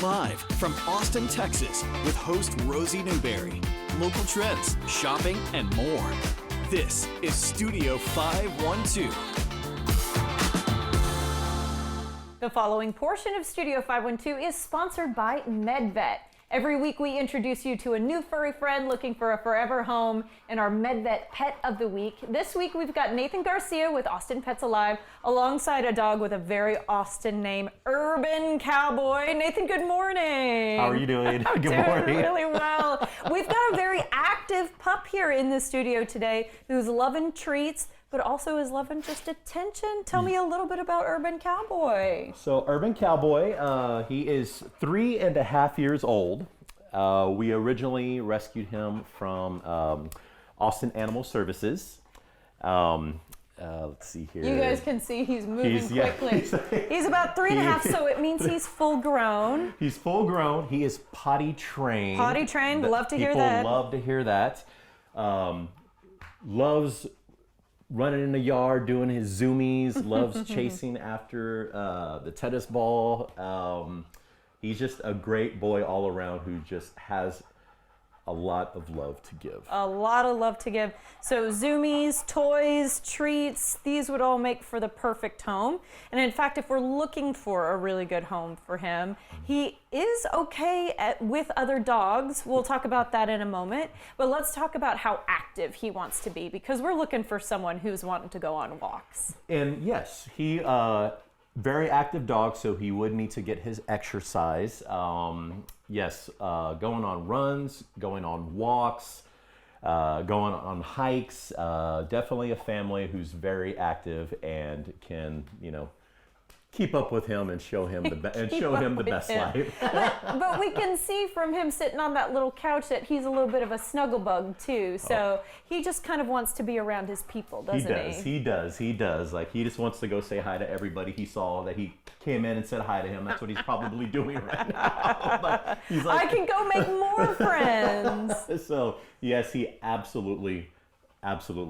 Live from Austin, Texas, with host Rosie Newberry. Local trends, shopping, and more. This is Studio 512. The following portion of Studio 512 is sponsored by MedVet. Every week we introduce you to a new furry friend looking for a forever home in our MedVet Pet of the Week. This week we've got Nathan Garcia with Austin Pets Alive alongside a dog with a very Austin name, Urban Cowboy. Nathan, good morning. How are you doing? Good Doing morning. Really well. We've got a very active pup here in the studio today who's loving treats, but also is loving just attention. Tell me a little bit about Urban Cowboy. So Urban Cowboy, he is 3.5 years old. We originally rescued him from Austin Animal Services. Let's see here. You guys can see he's moving quickly. He's about 3.5, so it means he's full grown. He's full grown. He is potty trained. Potty trained, love to hear that. People love to hear that. Loves running in the yard, doing his zoomies, loves chasing after the tennis ball. He's just a great boy all around who just has a lot of love to give. A lot of love to give. So zoomies, toys, treats, these would all make for the perfect home. And in fact, if we're looking for a really good home for him, he is okay with other dogs. We'll talk about that in a moment. But let's talk about how active he wants to be, because we're looking for someone who's wanting to go on walks. And yes, he very active dog, so he would need to get his exercise. Yes, going on runs, going on walks, going on hikes. Definitely a family who's very active and can, keep up with him and show him the best life. but we can see from him sitting on that little couch that he's a little bit of a snuggle bug too. So he just kind of wants to be around his people, doesn't he? He does. Like, he just wants to go say hi to everybody he saw that he came in and said hi to him. That's what he's probably doing right now. But he's like, I can go make more friends. So yes, he absolutely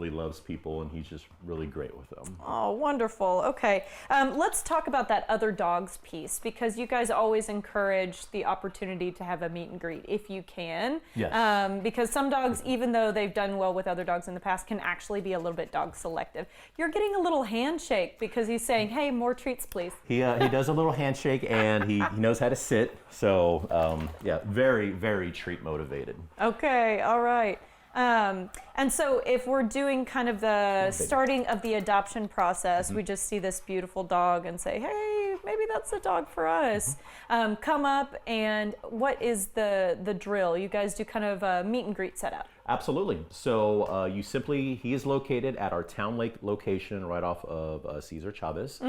loves people, and he's just really great with them. Oh, wonderful. Okay, let's talk about that other dogs piece, because you guys always encourage the opportunity to have a meet and greet if you can. Yes. Because some dogs, even though they've done well with other dogs in the past, can actually be a little bit dog selective. You're getting a little handshake because he's saying, hey, more treats, please. He does a little handshake, and he knows how to sit. So yeah, very, very treat motivated. Okay, all right. And so if we're doing kind of the starting of the adoption process, we just see this beautiful dog and say, hey, maybe that's the dog for us. Come up, and what is the drill? You guys do kind of a meet and greet setup. Absolutely. So he is located at our Town Lake location right off of Cesar Chavez.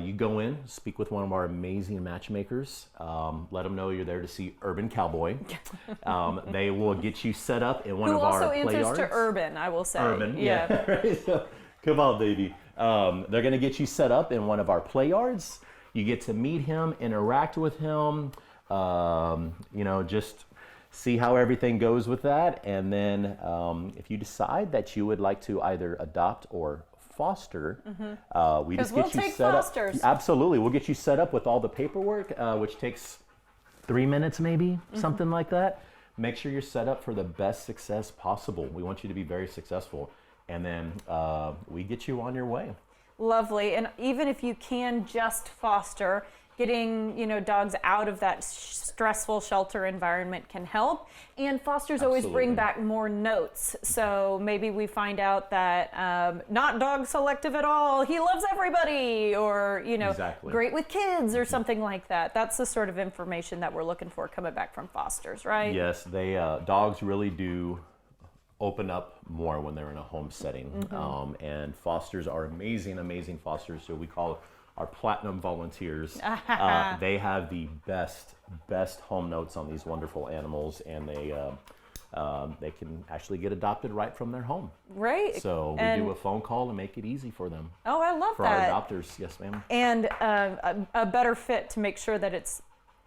You go in, speak with one of our amazing matchmakers, let them know you're there to see Urban Cowboy. They will get you set up in one of our play yards. Who also answers to Urban, I will say. Urban, yeah. Right? So, come on, baby. They're going to get you set up in one of our play yards. You get to meet him, interact with him, just see how everything goes with that. And then if you decide that you would like to either adopt or foster, we just get you set fosters. up. Absolutely, we'll get you set up with all the paperwork, which takes 3 minutes maybe, something like that. Make sure you're set up for the best success possible. We want you to be very successful, and then we get you on your way. Lovely. And even if you can just foster, getting dogs out of that stressful shelter environment can help. And fosters always bring back more notes. So maybe we find out that not dog selective at all, he loves everybody, or great with kids or something like that. That's the sort of information that we're looking for coming back from fosters, right? Yes, they dogs really do open up more when they're in a home setting. And fosters are amazing fosters. So we call our platinum volunteers. They have the best home notes on these wonderful animals, and they can actually get adopted right from their home. Right. So we do a phone call to make it easy for them. Oh, I love that. For our adopters, yes, ma'am. And a better fit to make sure that it's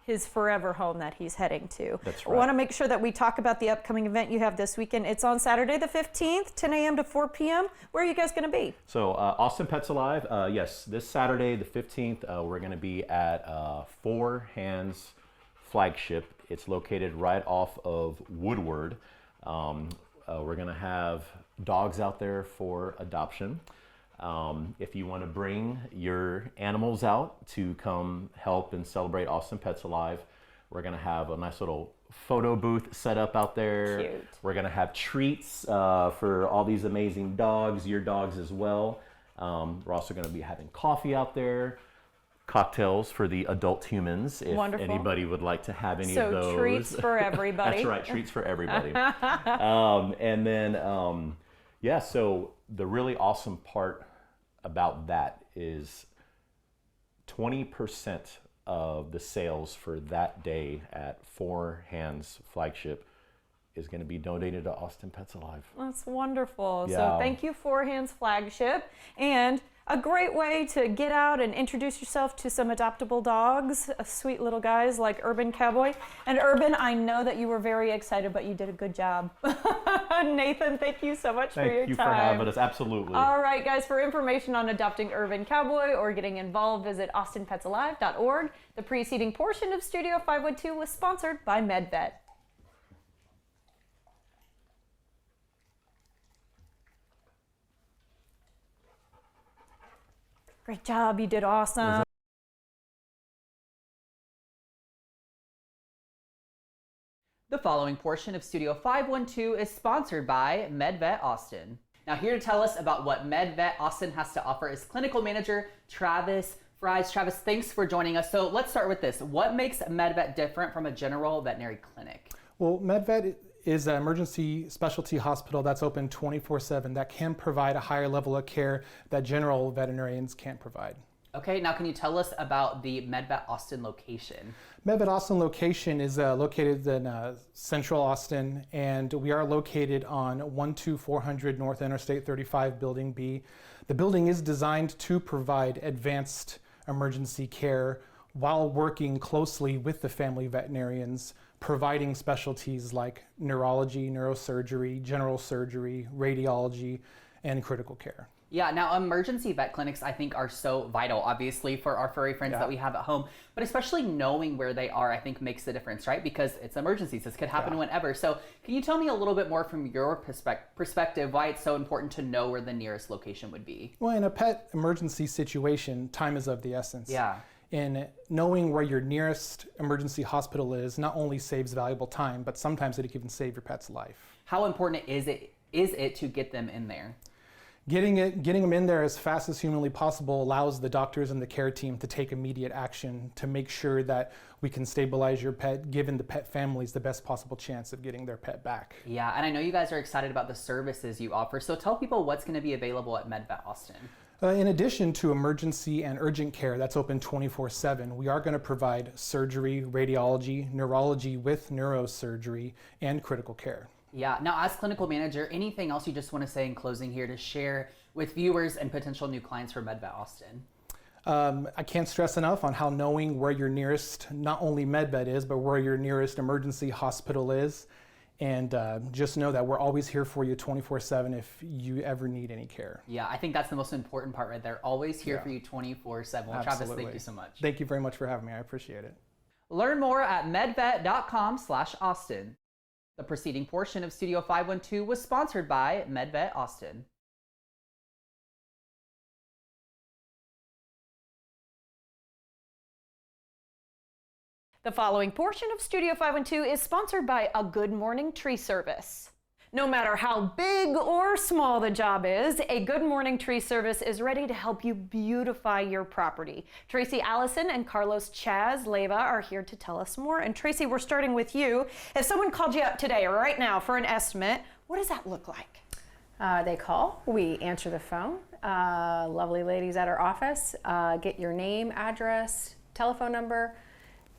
his forever home that he's heading to. That's right. I want to make sure that we talk about the upcoming event you have this weekend. It's on Saturday the 15th, 10 a.m. to 4 p.m. Where are you guys going to be? So Austin Pets Alive, yes, this Saturday the 15th, we're going to be at Four Hands flagship. It's located right off of Woodward. We're going to have dogs out there for adoption. If you want to bring your animals out to come help and celebrate Austin Pets Alive, we're going to have a nice little photo booth set up out there. Cute. We're going to have treats for all these amazing dogs, your dogs as well. We're also going to be having coffee out there, cocktails for the adult humans if Wonderful. anybody would like to have any of those. So treats for everybody. That's right, treats for everybody. And then, yeah, so the really awesome part about that is 20% of the sales for that day at Four Hands Flagship is going to be donated to Austin Pets Alive. That's wonderful. Yeah. So thank you, Four Hands Flagship. And a great way to get out and introduce yourself to some adoptable dogs, sweet little guys like Urban Cowboy. And Urban, I know that you were very excited, but you did a good job. Nathan, thank you so much for your time. Thank you for having us. Absolutely. All right, guys, for information on adopting Urban Cowboy or getting involved, visit austinpetsalive.org. The preceding portion of Studio 512 was sponsored by MedVet. Great job, you did awesome. The following portion of Studio 512 is sponsored by MedVet Austin. Now here to tell us about what MedVet Austin has to offer is clinical manager Travis Fries. Travis, thanks for joining us. So let's start with this. What makes MedVet different from a general veterinary clinic? Well, MedVet is an emergency specialty hospital that's open 24/7 that can provide a higher level of care that general veterinarians can't provide. Okay, now can you tell us about the MedVet Austin location? MedVet Austin location is located in central Austin, and we are located on 12400 North Interstate 35, Building B. The building is designed to provide advanced emergency care while working closely with the family veterinarians, providing specialties like neurology, neurosurgery, general surgery, radiology, and critical care. Yeah, now emergency vet clinics I think are so vital, obviously, for our furry friends that we have at home, but especially knowing where they are I think makes a difference, right? Because it's emergencies, this could happen whenever. So can you tell me a little bit more from your perspective why it's so important to know where the nearest location would be? Well, in a pet emergency situation, time is of the essence. Yeah. And knowing where your nearest emergency hospital is not only saves valuable time, but sometimes it can even save your pet's life. How important is it to get them in there? Getting them in there as fast as humanly possible allows the doctors and the care team to take immediate action to make sure that we can stabilize your pet, giving the pet families the best possible chance of getting their pet back. Yeah, and I know you guys are excited about the services you offer, so tell people what's going to be available at MedVet Austin. In addition to emergency and urgent care that's open 24/7, we are going to provide surgery, radiology, neurology with neurosurgery, and critical care. Yeah, now as clinical manager, anything else you just want to say in closing here to share with viewers and potential new clients for MedVet Austin? I can't stress enough on how knowing where your nearest, not only MedVet is, but where your nearest emergency hospital is. And just know that we're always here for you 24/7 if you ever need any care. Yeah, I think that's the most important part right there. Always here for you 24/7. Well, Travis, thank you so much. Thank you very much for having me. I appreciate it. Learn more at medvet.com/Austin. The preceding portion of Studio 512 was sponsored by MedVet Austin. The following portion of Studio 512 is sponsored by A Good Morning Tree Service. No matter how big or small the job is, A Good Morning Tree Service is ready to help you beautify your property. Tracy Allison and Carlos Chaz Leva are here to tell us more. And Tracy, we're starting with you. If someone called you up today or right now for an estimate, what does that look like? They call, we answer the phone. Lovely ladies at our office get your name, address, telephone number,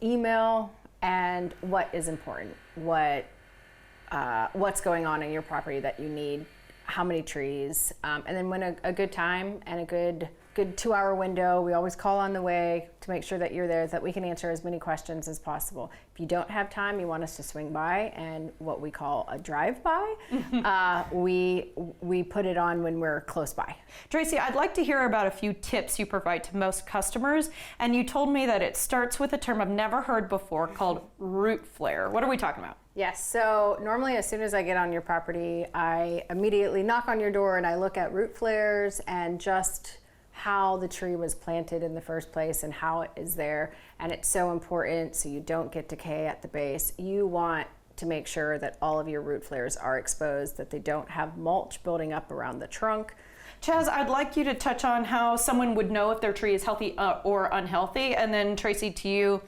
email, and what is important, what's going on in your property that you need, how many trees, and then when a good time and a good good 2-hour window. We always call on the way to make sure that you're there, that we can answer as many questions as possible. If you don't have time, you want us to swing by and what we call a drive-by, we put it on when we're close by. Tracy, I'd like to hear about a few tips you provide to most customers. And you told me that it starts with a term I've never heard before called root flare. What are we talking about? Yes, so normally as soon as I get on your property, I immediately knock on your door and I look at root flares and just how the tree was planted in the first place and how it is there. And it's so important so you don't get decay at the base. You want to make sure that all of your root flares are exposed, that they don't have mulch building up around the trunk. Chaz, I'd like you to touch on how someone would know if their tree is healthy or unhealthy. And then Tracy, to you,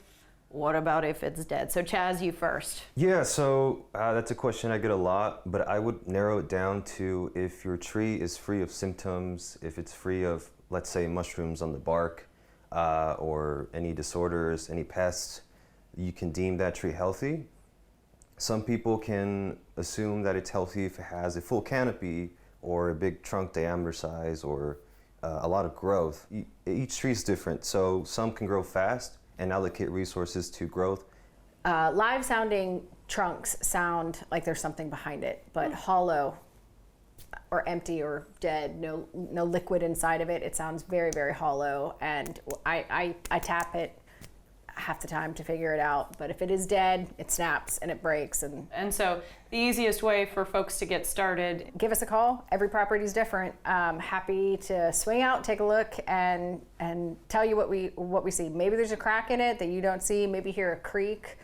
what about if it's dead? So Chaz, you first. Yeah, so that's a question I get a lot, but I would narrow it down to if your tree is free of symptoms, if it's free of, let's say, mushrooms on the bark, or any disorders, any pests, you can deem that tree healthy. Some people can assume that it's healthy if it has a full canopy or a big trunk diameter size or a lot of growth. Each tree is different, so some can grow fast and allocate resources to growth. Live sounding trunks sound like there's something behind it, but hollow or empty or dead, no liquid inside of it. It sounds very, very hollow, and I tap it half the time to figure it out. But if it is dead, it snaps and it breaks. And so the easiest way for folks to get started, give us a call. Every property is different. Happy to swing out, take a look, and tell you what we see. Maybe there's a crack in it that you don't see. Maybe hear a creak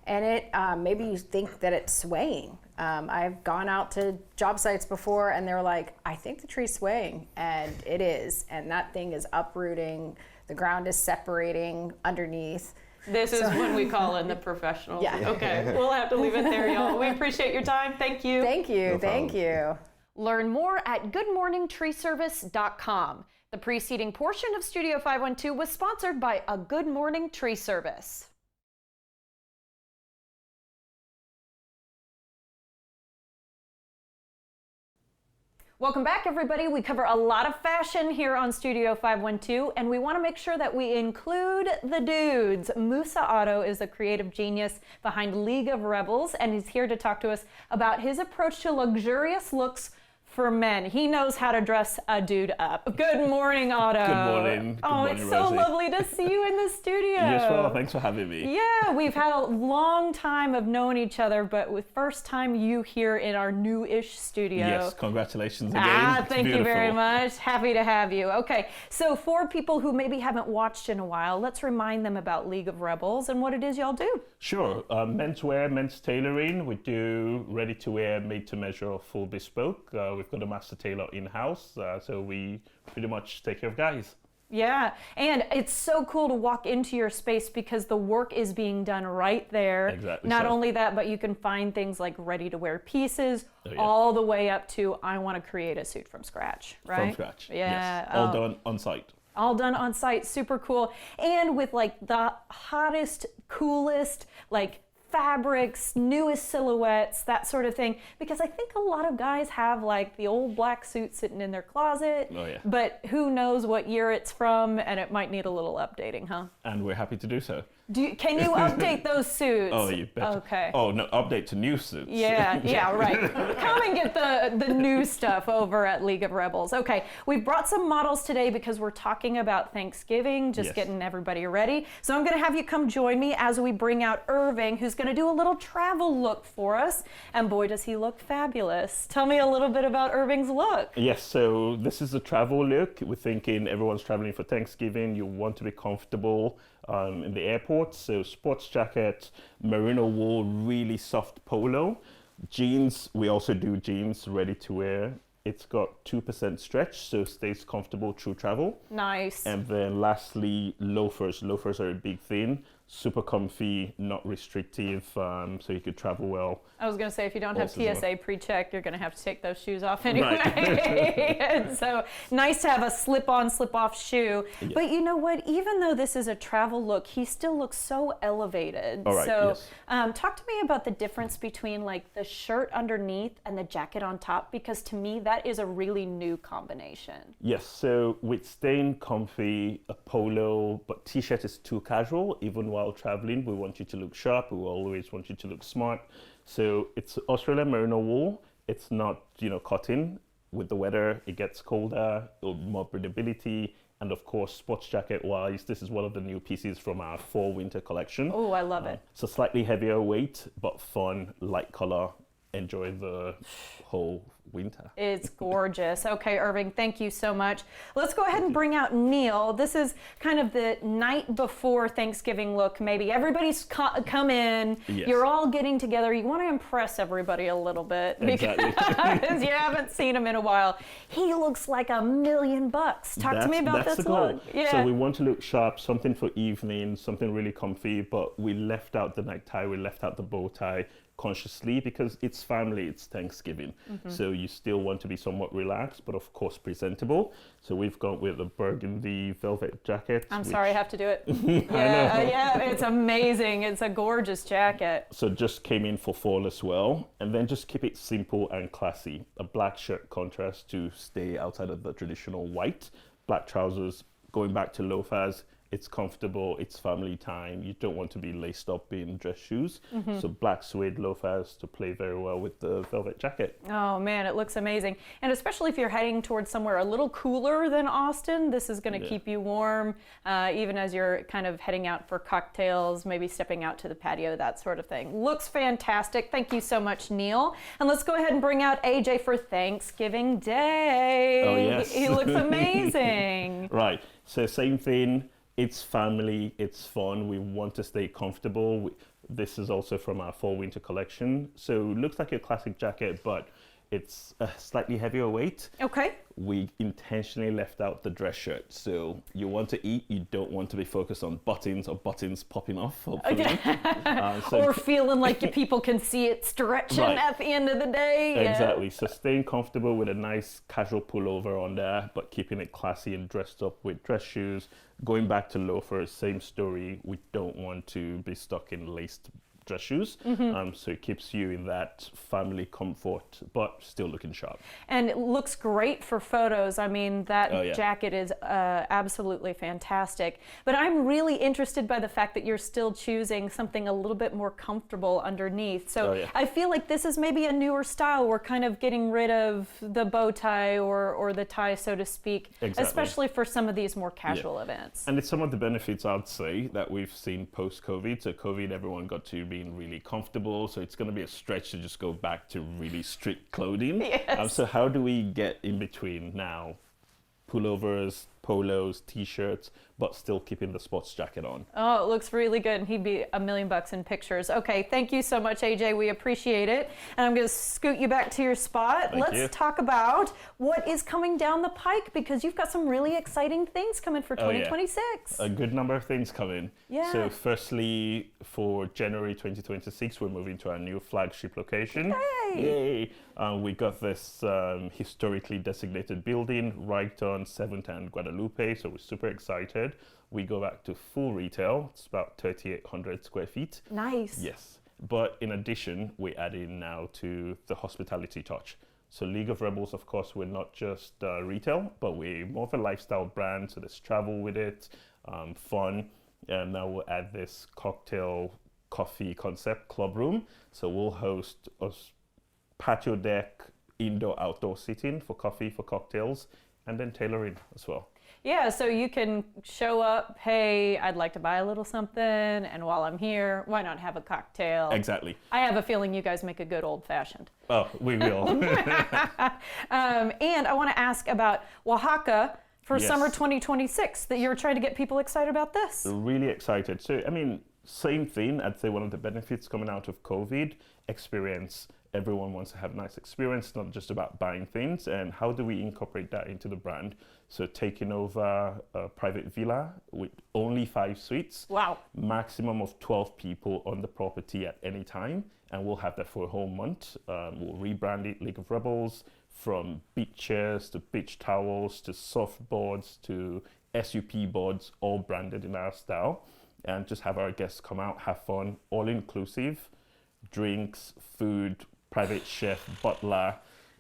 in it. Maybe you think that it's swaying. I've gone out to job sites before and they're like, I think the tree's swaying, and it is. And that thing is uprooting. The ground is separating underneath. This is when we call in the professionals. Yeah. Okay, we'll have to leave it there, y'all. We appreciate your time. Thank you. Thank you. No Thank you. Learn more at goodmorningtreeservice.com. The preceding portion of Studio 512 was sponsored by A Good Morning Tree Service. Welcome back, everybody. We cover a lot of fashion here on Studio 512, and we want to make sure that we include the dudes. Musa Otto is the creative genius behind League of Rebels, and he's here to talk to us about his approach to luxurious looks for men. He knows how to dress a dude up. Good morning, Otto. Good morning. Good morning, it's so Rosie. lovely to see you in the studio. Yes, well, thanks for having me. Yeah, we've had a long time of knowing each other, but with first time you here in our new-ish studio. Yes, congratulations again. It's Thank you very beautiful. much. Happy to have you. Okay, so for people who maybe haven't watched in a while, let's remind them about League of Rebels and what it is y'all do. Sure. Menswear, men's tailoring. We do ready-to-wear, made-to-measure, or full bespoke. We've got a master tailor in-house, so we pretty much take care of guys. Yeah, and it's so cool to walk into your space because the work is being done right there. Exactly Not so. only that, but you can find things like ready-to-wear pieces, Oh, yeah. all the way up to I want to create a suit from scratch, right? From scratch. Yeah. Yes. All Oh. done on site. All done on site, super cool. And with like the hottest, coolest, like fabrics, newest silhouettes, that sort of thing. Because I think a lot of guys have like the old black suit sitting in their closet, Oh, yeah. but who knows what year it's from, and it might need a little updating, huh? And we're happy to do so. Can you update those suits? Oh, you betcha. Okay. Oh, no, update to new suits. Yeah, right. Come and get the new stuff over at League of Rebels. Okay, we've brought some models today because we're talking about Thanksgiving, just Yes. getting everybody ready. So I'm going to have you come join me as we bring out Irving, who's going to do a little travel look for us. And boy, does he look fabulous. Tell me a little bit about Irving's look. Yes, so this is a travel look. We're thinking everyone's traveling for Thanksgiving. You want to be comfortable in the airport. So sports jacket, merino wool, really soft polo. Jeans, we also do jeans ready to wear. It's got 2% stretch, so stays comfortable through travel. Nice. And then lastly, loafers. Loafers are a big thing. super comfy, not restrictive, so you could travel well. I was going to say, if you don't have Horses as TSA pre-check, you're going to have to take those shoes off anyway. And so nice to have a slip-on, slip-off shoe. Yeah. But you know what? Even though this is a travel look, he still looks so elevated. All right, so yes. talk to me about the difference between like the shirt underneath and the jacket on top, because to me, that is a really new combination. Yes, so with staying comfy, a polo, but t-shirt is too casual. Even while traveling, we want you to look sharp. We always want you to look smart. So it's Australian merino wool. It's not, cotton. With the weather, it gets colder, more breathability. And of course, sports jacket wise, this is one of the new pieces from our fall winter collection. Oh, I love it. So slightly heavier weight, but fun, light color. Enjoy the whole winter. It's gorgeous. Okay, Irving, thank you so much. Let's go ahead and bring out Neil. This is kind of the night before Thanksgiving look, maybe. Everybody's come in. Yes. You're all getting together. You want to impress everybody a little bit Exactly. because you haven't seen him in a while. He looks like $1 million. Talk to me about that's this the goal. look. Yeah. So we want to look sharp, something for evening, something really comfy, but we left out the necktie, we left out the bow tie consciously because it's family, it's Thanksgiving. So you still want to be somewhat relaxed, but of course presentable. So we've gone with a burgundy velvet jacket. I'm sorry, I have to do it. Yeah, it's amazing. It's a gorgeous jacket. So just came in for fall as well. And then just keep it simple and classy. A black shirt contrast to stay outside of the traditional white. Black trousers, going back to loafers. It's comfortable, it's family time. You don't want to be laced up in dress shoes. So black suede loafers to play very well with the velvet jacket. Oh man, it looks amazing. And especially if you're heading towards somewhere a little cooler than Austin, this is going to keep you warm, even as you're kind of heading out for cocktails, maybe stepping out to the patio, that sort of thing. Looks fantastic. Thank you so much, Neil. And let's go ahead and bring out AJ for Thanksgiving Day. Oh, yes. He looks amazing. Right, so same thing. It's family, it's fun. We want to stay comfortable. This is also from our fall winter collection. So it looks like a classic jacket, but it's a slightly heavier weight. Okay. We intentionally left out the dress shirt. So you want to eat, you don't want to be focused on buttons or buttons popping off. Hopefully. Or feeling like people can see it stretching at the end of the day. Yeah. Exactly. So staying comfortable with a nice casual pullover on there, but keeping it classy and dressed up with dress shoes. Going back to loafers, same story. We don't want to be stuck in laced dress shoes. So it keeps you in that family comfort, but still looking sharp. And it looks great for photos. I mean, that jacket is absolutely fantastic. But I'm really interested by the fact that you're still choosing something a little bit more comfortable underneath. So I feel like this is maybe a newer style. We're kind of getting rid of the bow tie or the tie, so to speak, especially for some of these more casual events. And it's some of the benefits, I'd say, that we've seen post-COVID. So COVID, everyone got to being really comfortable. So it's going to be a stretch to just go back to really strict clothing. Yes. So how do we get in between now? Pullovers, polos, t-shirts, but still keeping the sports jacket on. Oh, it looks really good, and he'd be $1 million in pictures. Okay, thank you so much, AJ. We appreciate it. And I'm going to scoot you back to your spot. Let's talk about what is coming down the pike, because you've got some really exciting things coming for 2026. A good number of things coming. Yeah. So firstly, for January 2026, we're moving to our new flagship location. Yay! We got this historically designated building right on 7th and Guadalupe, so we're super excited. We go back to full retail. It's about 3,800 square feet. Nice. Yes. But in addition, we're adding now to the hospitality touch. So League of Rebels, of course, we're not just retail, but we're more of a lifestyle brand. So there's travel with it, fun. And now we'll add this cocktail coffee concept club room. So we'll host a patio deck, indoor-outdoor seating for coffee, for cocktails, and then tailoring as well. Yeah, so you can show up, hey, I'd like to buy a little something, and while I'm here, why not have a cocktail? Exactly. I have a feeling you guys make a good old-fashioned. Oh, we will. And I want to ask about Oaxaca for summer 2026, that you're trying to get people excited about this. Really excited. So, I mean, same thing. I'd say one of the benefits coming out of COVID, experience everyone wants to have a nice experience, not just about buying things. And how do we incorporate that into the brand? So taking over a private villa with only 5 suites. Wow. Maximum of 12 people on the property at any time. And we'll have that for a whole month. We'll rebrand it League of Rebels, from beach chairs to beach towels to softboards to SUP boards, all branded in our style. And just have our guests come out, have fun, all inclusive, drinks, food, private chef, butler,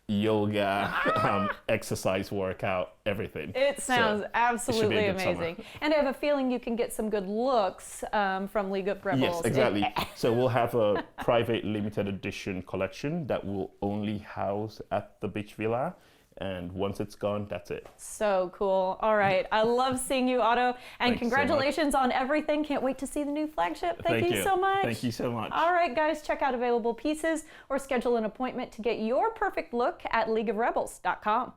yoga, exercise, workout, everything. It sounds absolutely a good summer. amazing. And I have a feeling you can get some good looks from League of Rebels. Yes, exactly. So we'll have a private limited edition collection that will only house at the beach villa. And once it's gone, that's it. So cool. All right. I love seeing you, Otto. And Thanks congratulations on everything. Can't wait to see the new flagship. Thank you so much. Thank you so much. All right, guys, check out available pieces or schedule an appointment to get your perfect look at leagueofrebels.com.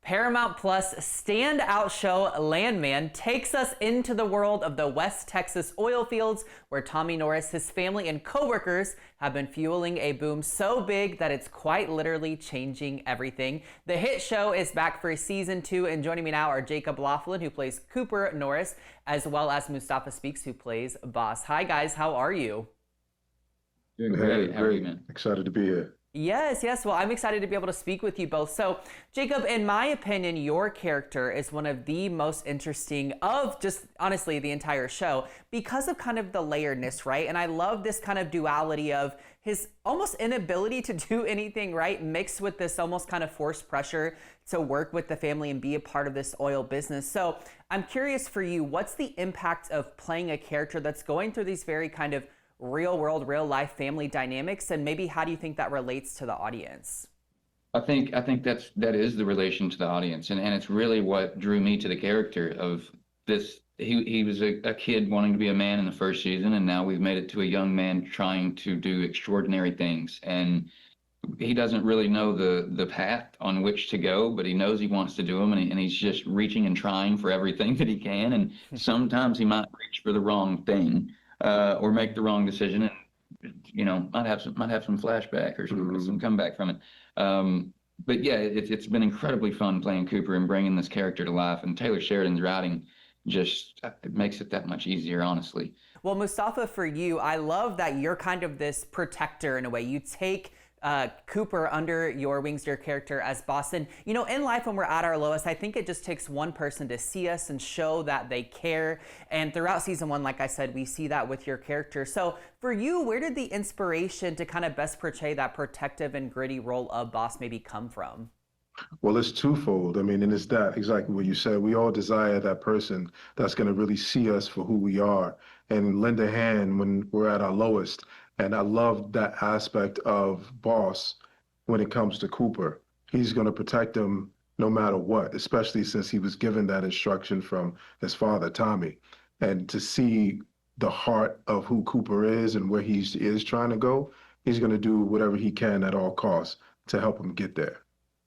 Paramount Plus standout show Landman takes us into the world of the West Texas oil fields, where Tommy Norris, his family, and co-workers have been fueling a boom so big that it's quite literally changing everything. The hit show is back for season 2, and joining me now are Jacob Laughlin, who plays Cooper Norris, as well as Mustafa Speaks, who plays Boss. Hi guys, how are you? Doing great. How are you, man? Excited to be here. Yes. Well, I'm excited to be able to speak with you both. So, Jacob, in my opinion, your character is one of the most interesting of just honestly the entire show because of kind of the layeredness, right? And I love this kind of duality of his almost inability to do anything right, mixed with this almost kind of forced pressure to work with the family and be a part of this oil business. So I'm curious for you, what's the impact of playing a character that's going through these very kind of real world, real life family dynamics, and maybe how do you think that relates to the audience? I think that is the relation to the audience, and it's really what drew me to the character of this. He was a kid wanting to be a man in the first season, and now we've made it to a young man trying to do extraordinary things. And he doesn't really know the path on which to go, but he knows he wants to do them, and he's just reaching and trying for everything that he can. And sometimes he might reach for the wrong thing. Or make the wrong decision, and might have some flashback or some comeback from it. But yeah, it's been incredibly fun playing Cooper and bringing this character to life. And Taylor Sheridan's writing just it makes it that much easier, honestly. Well, Mustafa, for you, I love that you're kind of this protector in a way. You take Cooper under your wings, your character as boss. And, in life when we're at our lowest, I think it just takes one person to see us and show that they care. And throughout season 1, like I said, we see that with your character. So for you, where did the inspiration to kind of best portray that protective and gritty role of boss maybe come from? Well, it's twofold. I mean, and it's that exactly what you said. We all desire that person that's going to really see us for who we are and lend a hand when we're at our lowest. And I love that aspect of Boss when it comes to Cooper. He's going to protect him no matter what, especially since he was given that instruction from his father, Tommy. And to see the heart of who Cooper is and where he is trying to go, he's going to do whatever he can at all costs to help him get there.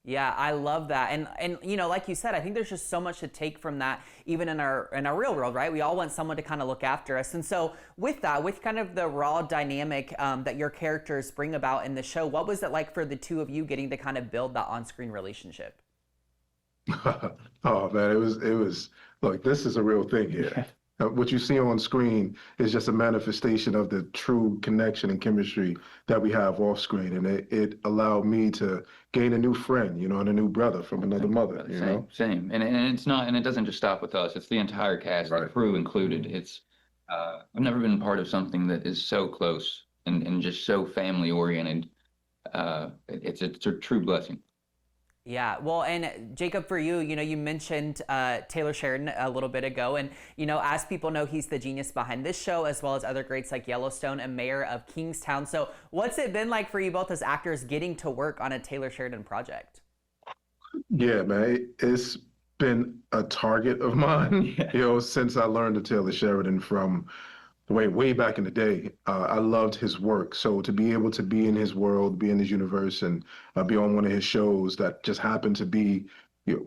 Yeah, I love that. And like you said, I think there's just so much to take from that, even in our real world, right? We all want someone to kind of look after us. And so with that, with kind of the raw dynamic that your characters bring about in the show, what was it like for the two of you getting to kind of build that on-screen relationship? Oh man, it was look, this is a real thing here. What you see on screen is just a manifestation of the true connection and chemistry that we have off screen. And it allowed me to gain a new friend, and a new brother from another mother, Same. And it's not, and it doesn't just stop with us. It's the entire cast, the crew included. It's, I've never been part of something that is so close and just so family oriented. It's a true blessing. Yeah, well, and Jacob, for you, you mentioned Taylor Sheridan a little bit ago, and as people know, he's the genius behind this show, as well as other greats like Yellowstone and mayor of Kingstown. So what's it been like for you both as actors getting to work on a Taylor Sheridan project? Yeah, man, it's been a target of mine, since I learned of Taylor Sheridan from way back in the day. I loved his work. So to be able to be in his world, be in his universe, and be on one of his shows that just happened to be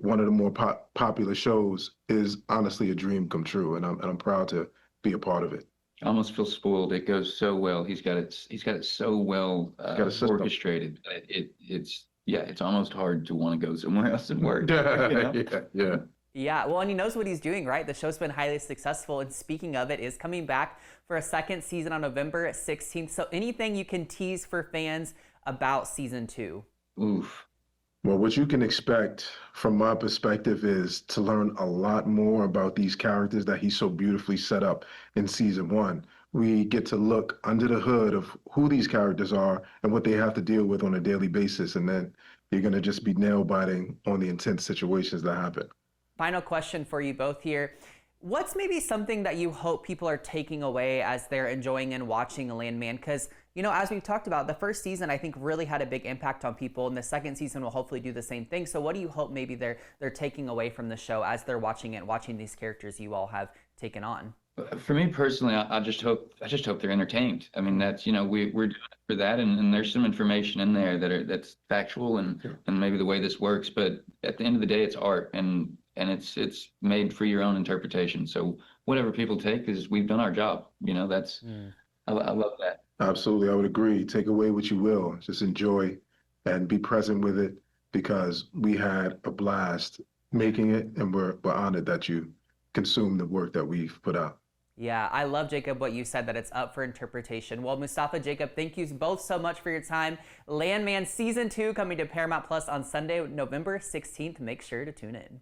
one of the more popular shows is honestly a dream come true, and I'm proud to be a part of it. I almost feel spoiled. It goes so well. He's got it so well orchestrated. It's almost hard to want to go somewhere else and work. You know? Yeah. Yeah, well, and he knows what he's doing, right? The show's been highly successful, and speaking of it, is coming back for a second season on November 16th. So anything you can tease for fans about season 2? Oof. Well, what you can expect from my perspective is to learn a lot more about these characters that he so beautifully set up in season 1. We get to look under the hood of who these characters are and what they have to deal with on a daily basis. And then you're going to just be nail biting on the intense situations that happen. Final question for you both here. What's maybe something that you hope people are taking away as they're enjoying and watching Landman? Because, you know, as we've talked about, the first season, I think, really had a big impact on people, and the second season will hopefully do the same thing. So what do you hope maybe they're taking away from the show as they're watching it, watching these characters you all have taken on? For me personally, I just hope they're entertained. I mean, that's, you know, we're doing it for that, and there's some information in there that's factual and maybe the way this works. But at the end of the day, it's art, and it's made for your own interpretation. So whatever people take, is we've done our job. You know, that's I love that. Absolutely, I would agree. Take away what you will. Just enjoy and be present with it, because we had a blast making it, and we're honored that you consume the work that we've put out. Yeah, I love, Jacob, what you said, that it's up for interpretation. Well, Mustafa, Jacob, thank you both so much for your time. Landman Season 2 coming to Paramount Plus on Sunday, November 16th. Make sure to tune in.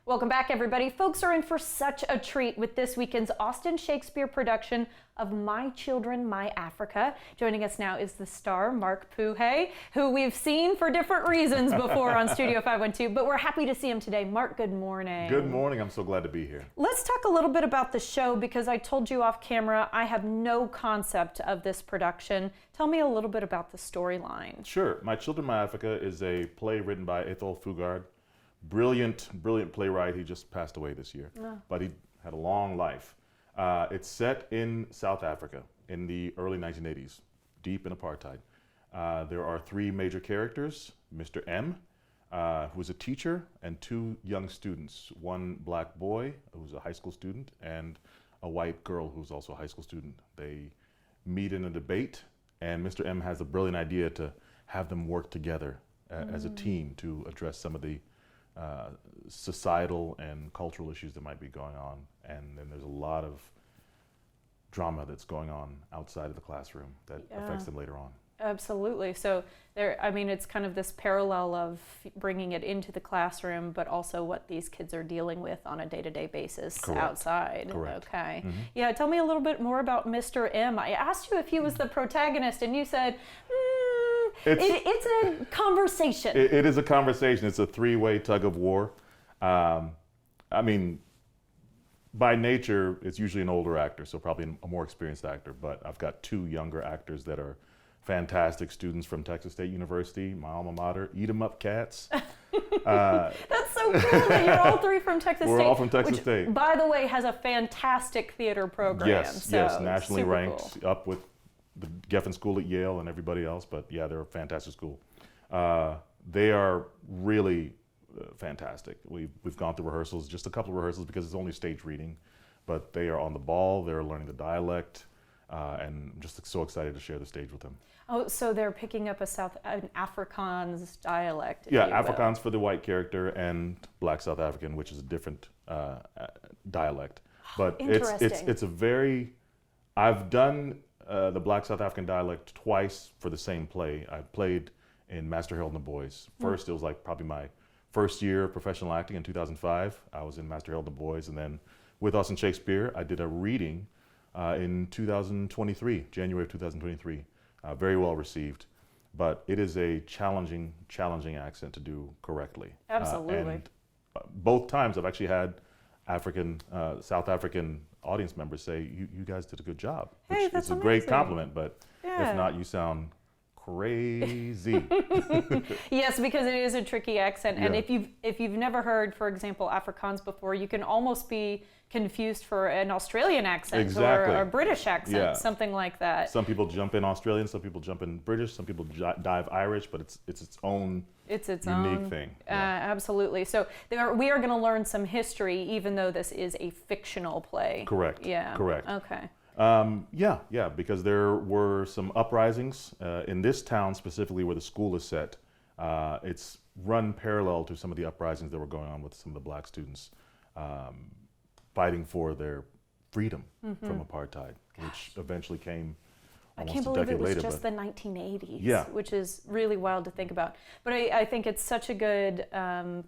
Welcome back, everybody. Folks are in for such a treat with this weekend's Austin Shakespeare production of My Children, My Africa. Joining us now is the star, Mark Puhay, who we've seen for different reasons before on Studio 512, but we're happy to see him today. Mark, good morning. Good morning. I'm so glad to be here. Let's talk a little bit about the show, because I told you off camera I have no concept of this production. Tell me a little bit about the storyline. Sure. My Children, My Africa is a play written by Ethel Fugard. Brilliant playwright. He just passed away this year, but he had a long life. It's set in South Africa in the early 1980s, deep in apartheid. There are 3 major characters: Mr. M, who's a teacher, and 2 young students, one black boy who's a high school student and a white girl who's also a high school student. They meet in a debate, and Mr. M has a brilliant idea to have them work together as a team to address some of the societal and cultural issues that might be going on. And then there's a lot of drama that's going on outside of the classroom that affects them later on. Absolutely. So it's kind of this parallel of bringing it into the classroom, but also what these kids are dealing with on a day-to-day basis outside. Correct. Okay. Yeah, tell me a little bit more about Mr. M. I asked you if he was the protagonist, and you said, it's a conversation. It is a conversation. It's a 3-way tug of war. By nature, it's usually an older actor, so probably a more experienced actor, but I've got 2 younger actors that are fantastic students from Texas State University, my alma mater. Eat 'em up, cats. That's so cool that you're all 3 from Texas State. We're all from Texas which, State. By the way, has a fantastic theater program. Yes, nationally ranked, cool. up with the Geffen School at Yale and everybody else, but yeah, they're a fantastic school. They are really fantastic. We've gone through rehearsals, just a couple of rehearsals because it's only stage reading, but they are on the ball, they're learning the dialect, and I'm just so excited to share the stage with them. Oh, so they're picking up an Afrikaans dialect. Yeah, Afrikaans for the white character and Black South African, which is a different dialect. But it's a very, I've done the Black South African dialect twice for the same play. I played in Master Harold and the Boys. First, it was like probably my first year of professional acting in 2005. I was in Master Harold and the Boys, and then with Austin Shakespeare, I did a reading in 2023, January of 2023. Very well received, but it is a challenging accent to do correctly. Absolutely. And both times I've actually had South African audience members say, you guys did a good job, which Hey, that's is a great amazing. compliment, but if not, you sound crazy. Yes, because it is a tricky accent. And Yeah. if you've never heard, for example, Afrikaans before, you can almost be confused for an Australian accent Exactly. or a British accent, Yeah. something like that. Some people jump in Australian, some people jump in British, some people dive Irish, but it's its own It's its unique own thing. Absolutely. So we are going to learn some history, even though this is a fictional play. Correct. Yeah. Correct. Okay. Yeah, because there were some uprisings in this town specifically where the school is set. It's run parallel to some of the uprisings that were going on with some of the black students fighting for their freedom from apartheid, which eventually came I almost can't a believe decade it was later. just but the 1980s, Yeah. which is really wild to think about. But I think it's such a good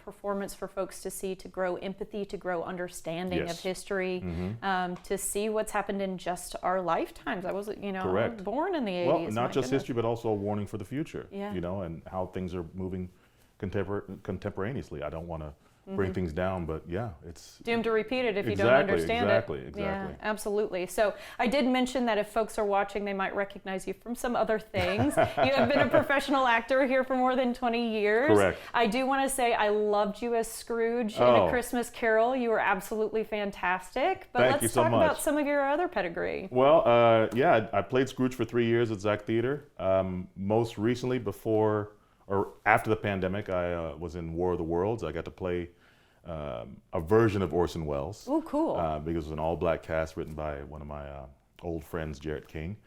performance for folks to see, to grow empathy, to grow understanding of Yes. history, to see what's happened in just our lifetimes. I was, Correct. born in the 80s. Well, my not just goodness. history, but also a warning for the future. Yeah. And how things are moving contemporaneously. I don't want to bring things down, but yeah, it's Doomed to repeat it if you don't Exactly, understand exactly, it. exactly. Yeah, absolutely. So I did mention that if folks are watching, they might recognize you from some other things. You have been a professional actor here for more than 20 years. Correct. I do want to say I loved you as Scrooge in Oh. A Christmas Carol. You were absolutely fantastic. But Thank let's you so talk much. about some of your other pedigree. Well, yeah, I played Scrooge for 3 years at Zach Theater. Most recently, before or after the pandemic, I was in War of the Worlds. I got to play a version of Orson Welles. Oh, cool. Because it was an all-black cast written by one of my old friends, Jarrett King.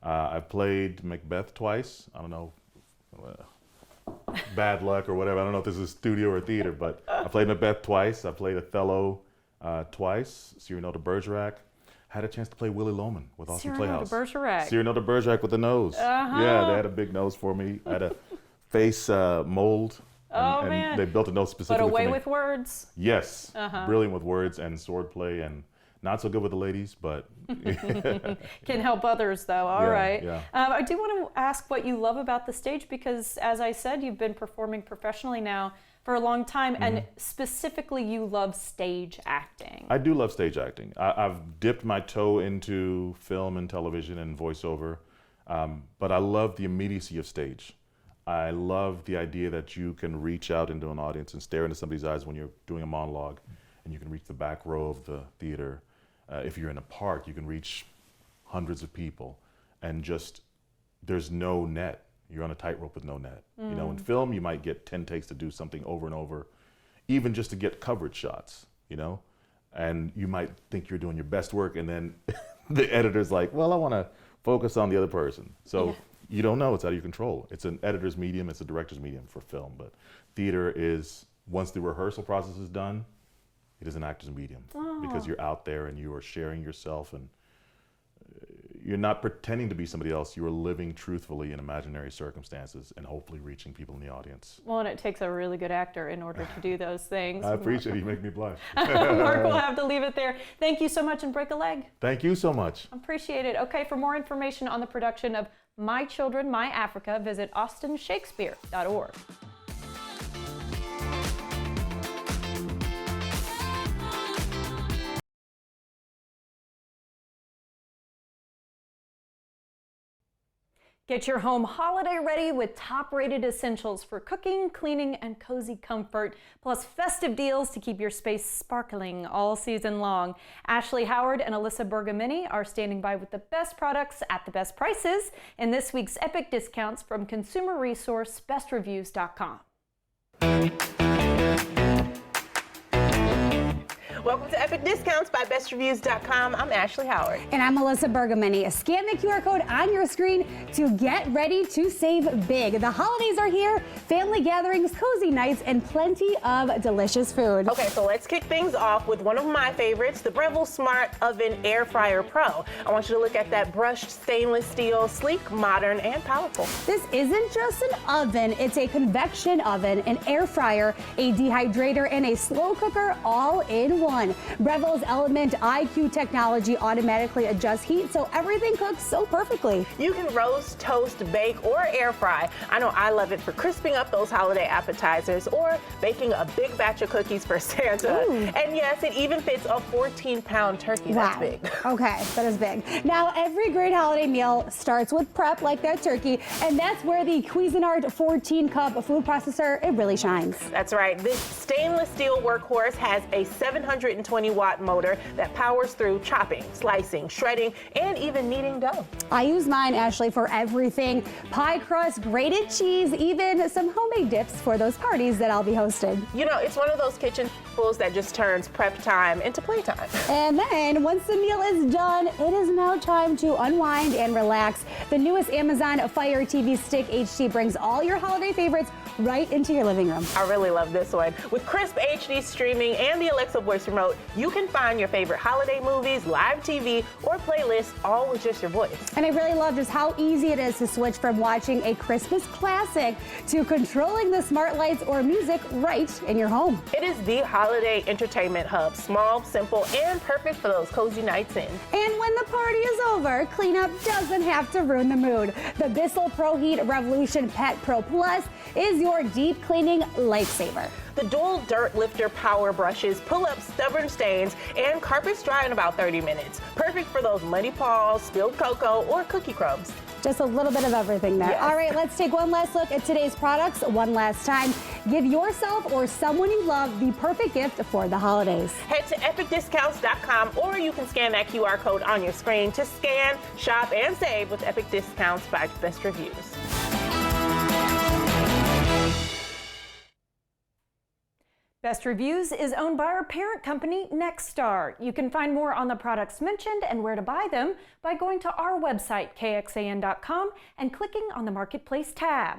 I've played Macbeth twice. I don't know, bad luck or whatever. I don't know if this is studio or theater, but I played Macbeth twice. I played Othello twice. Cyrano de Bergerac. Had a chance to play Willie Loman with Austin Cyrano de Playhouse. Bergerac. Cyrano de Bergerac with the nose. Yeah, they had a big nose for me. I had a face mold. And man. they built a nose But specifically away for me. with words. Yes, brilliant with words and swordplay, and not so good with the ladies, but Can help others, though. All Yeah, right. yeah. I do want to ask what you love about the stage because, as I said, you've been performing professionally now for a long time, and specifically, you love stage acting. I do love stage acting. I've dipped my toe into film and television and voiceover, but I love the immediacy of stage. I love the idea that you can reach out into an audience and stare into somebody's eyes when you're doing a monologue, and you can reach the back row of the theater. If you're in a park, you can reach hundreds of people, and just there's no net. You're on a tightrope with no net. In film, you might get 10 takes to do something over and over, even just to get coverage shots, and you might think you're doing your best work, and then the editor's like, well, I want to focus on the other person. So you don't know, it's out of your control. It's an editor's medium, it's a director's medium for film, but theater is, once the rehearsal process is done, it is an actor's medium because you're out there and you are sharing yourself, and you're not pretending to be somebody else. You are living truthfully in imaginary circumstances and hopefully reaching people in the audience. Well, and it takes a really good actor in order to do those things. I appreciate it. You make me blush. Mark, we'll have to leave it there. Thank you so much, and break a leg. Thank you so much. Appreciate it. Okay, for more information on the production of My Children, My Africa, visit austinshakespeare.org. Get your home holiday ready with top-rated essentials for cooking, cleaning, and cozy comfort, plus festive deals to keep your space sparkling all season long. Ashley Howard and Alyssa Bergamini are standing by with the best products at the best prices in this week's epic discounts from consumer resource bestreviews.com. Welcome to Epic Discounts by bestreviews.com. I'm Ashley Howard. And I'm Alyssa Bergamini. Scan the QR code on your screen to get ready to save big. The holidays are here, family gatherings, cozy nights, and plenty of delicious food. Okay, so let's kick things off with one of my favorites, the Breville Smart Oven Air Fryer Pro. I want you to look at that brushed stainless steel, sleek, modern, and powerful. This isn't just an oven, it's a convection oven, an air fryer, a dehydrator, and a slow cooker all in one. one. Breville's Element IQ technology automatically adjusts heat so everything cooks so perfectly. You can roast, toast, bake, or air fry. I know I love it for crisping up those holiday appetizers or baking a big batch of cookies for Santa. Ooh. And yes, it even fits a 14-pound turkey. Wow. That's big. Okay, that is big. Now, every great holiday meal starts with prep, like that turkey, and that's where the Cuisinart 14-cup food processor, it really shines. That's right. This stainless steel workhorse has a 720-watt motor that powers through chopping, slicing, shredding, and even kneading dough. I use mine, Ashley, for everything. Pie crust, grated cheese, even some homemade dips for those parties that I'll be hosting. You know, it's one of those kitchen tools that just turns prep time into playtime. And then, once the meal is done, it is now time to unwind and relax. The newest Amazon Fire TV Stick HD brings all your holiday favorites right into your living room. I really love this one. With crisp HD streaming and the Alexa voice remote, you can find your favorite holiday movies, live TV, or playlists all with just your voice. And I really love just how easy it is to switch from watching a Christmas classic to controlling the smart lights or music right in your home. It is the holiday entertainment hub. Small, simple, and perfect for those cozy nights in. And when the party is over, cleanup doesn't have to ruin the mood. The Bissell Pro Heat Revolution Pet Pro Plus is your deep cleaning lifesaver. The dual dirt lifter power brushes pull up stubborn stains and carpets dry in about 30 minutes. Perfect for those muddy paws, spilled cocoa, or cookie crumbs. Just a little bit of everything there. Yes. All right, let's take one last look at today's products one last time. Give yourself or someone you love the perfect gift for the holidays. Head to epicdiscounts.com or you can scan that QR code on your screen to scan, shop, and save with Epic Discounts by Best Reviews. Best Reviews is owned by our parent company, Nexstar. You can find more on the products mentioned and where to buy them by going to our website, KXAN.com, and clicking on the Marketplace tab.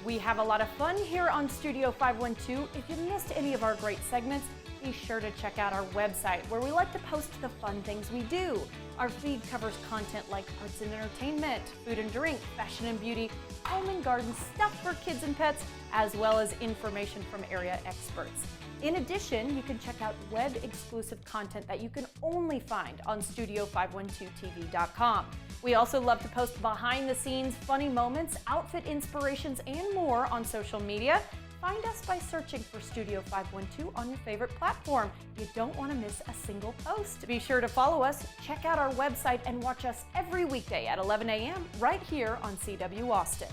We have a lot of fun here on Studio 512. If you missed any of our great segments, be sure to check out our website where we like to post the fun things we do. Our feed covers content like arts and entertainment, food and drink, fashion and beauty, home and garden, stuff for kids and pets, as well as information from area experts. In addition, you can check out web-exclusive content that you can only find on Studio512TV.com. We also love to post behind-the-scenes funny moments, outfit inspirations, and more on social media. Find us by searching for Studio 512 on your favorite platform. You don't want to miss a single post. Be sure to follow us, check out our website, and watch us every weekday at 11 a.m. right here on CW Austin.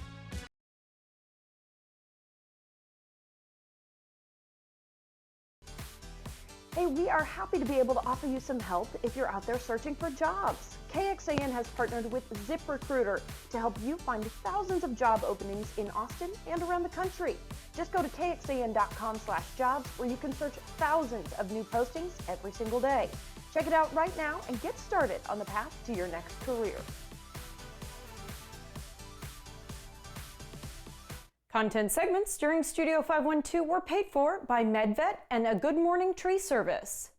Hey, we are happy to be able to offer you some help if you're out there searching for jobs. KXAN has partnered with ZipRecruiter to help you find thousands of job openings in Austin and around the country. Just go to KXAN.com/jobs where you can search thousands of new postings every single day. Check it out right now and get started on the path to your next career. Content segments during Studio 512 were paid for by MedVet and A Good Morning Tree Service.